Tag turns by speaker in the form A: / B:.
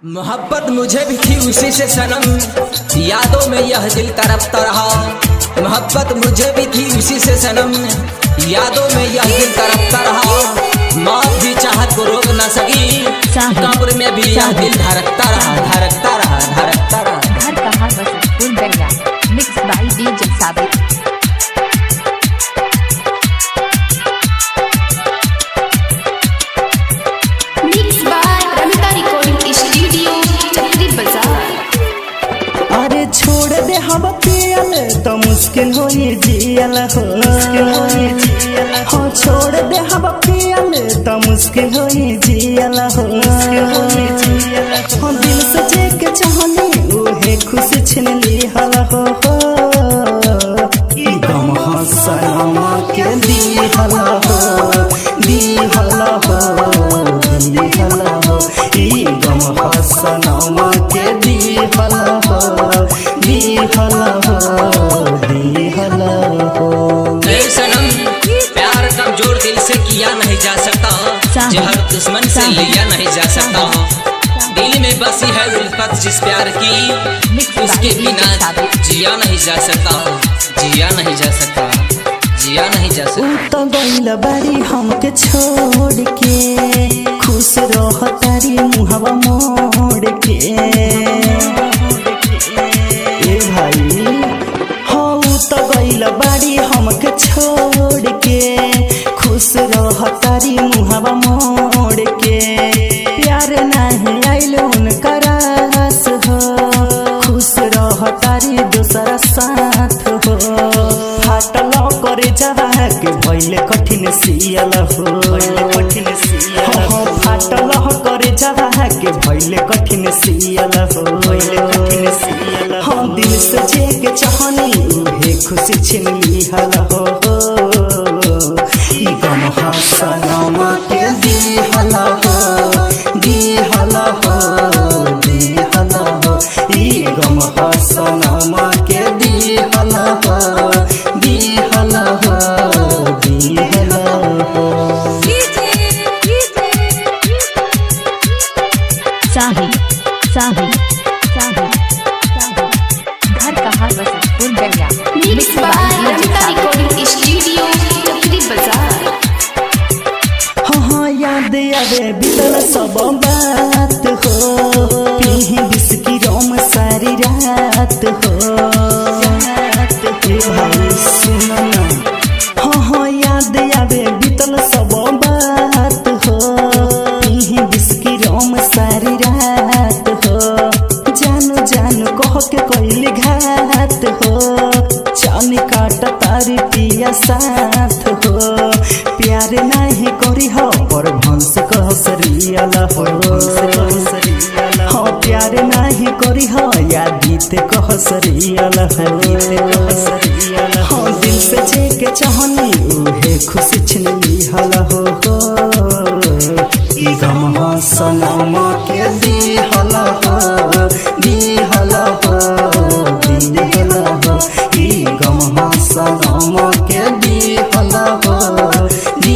A: मोहब्बत मुझे भी थी उसी से सनम, यादों में यह दिल तड़पता रहा। मोहब्बत मुझे भी थी उसी से सनम, यादों में यह दिल तड़पता रहा। मौत भी चाहत को रोक न सकी, कब्र में भी यह दिल धड़कता रहा, धड़कता रहा, धड़कता रहा।
B: घर कहाँ बस गया। मिक्स बाय डीजे साबित।
C: छोड़ दे हम पियल तो मुश्किल हो जियल हो, मुश्किल हो जियल हो। छोड़ दे हम पियल तो मुश्किल हो जियल हो, मुश्किल हो जियल हो। दिल से जे के चाहनी उहे खुशी छिन ली हल हो, ई गम हसनम के दी हल हो, दी हल हो, दी हल हो। ई गम हसनम के दी हल हो,
A: सनम प्यार कमजोर दिल से किया नहीं जा सकता, जहर दुश्मन से लिया नहीं जा सकता। दिल में बसी है उल्फत जिस प्यार की, उसके बिना जिया नहीं जा सकता, जिया नहीं जा सकता, जिया नहीं जा सकता।
C: तो गइल बारी हमके छोड़ के, खुश रह तारी मुहवा मोड़ के। बाड़ी हमके छोड़ के, खुश रह तारी मुहवा मोड़ के। प्यार नहीं आइल उनका रास हो, खुश रह तारी दूसरा साथ हो। फाटल करे जवा के भइले कठिन सियल हो, भइले कठिन सियल हो। फाटल करे जवा के भइले कठिन सियल हो, भइले कठिन सियल हो। दिल से जे के चाहनी खुशी छिन ली हल हो, ई गम हसनम के दी हल हो, दी हल हो, दी हल हो। ई गम हसनम के दी हल हो, दी हल हो, दी हल हो।
B: साहिब साहिब साहिब घर कहाँ बस गया।
C: हाँ याद आवे बीतल सब बात हो, पीही बिस्की रोम सारी रात हो। भाई सुनो ना, हाँ याद आवे बीतल सब बात हो, पीही बिस्की रोम सारी रात हो। जानू जानू कह के कोई घात हो, चानी काट तारी पिया साथ हो। प्यार नहीं करी हो पर भंस कह सरियल हो, हाँ प्यार नहीं करी हो या गीत कह सरियल हो। हाँ दिल से जे के चाहनी उहे खुशी छिन ली हल हो, ई गम हसनम के दी हल हो, दी हल हो, दी हल हो। ई गम हसनम के दी हल हो, दी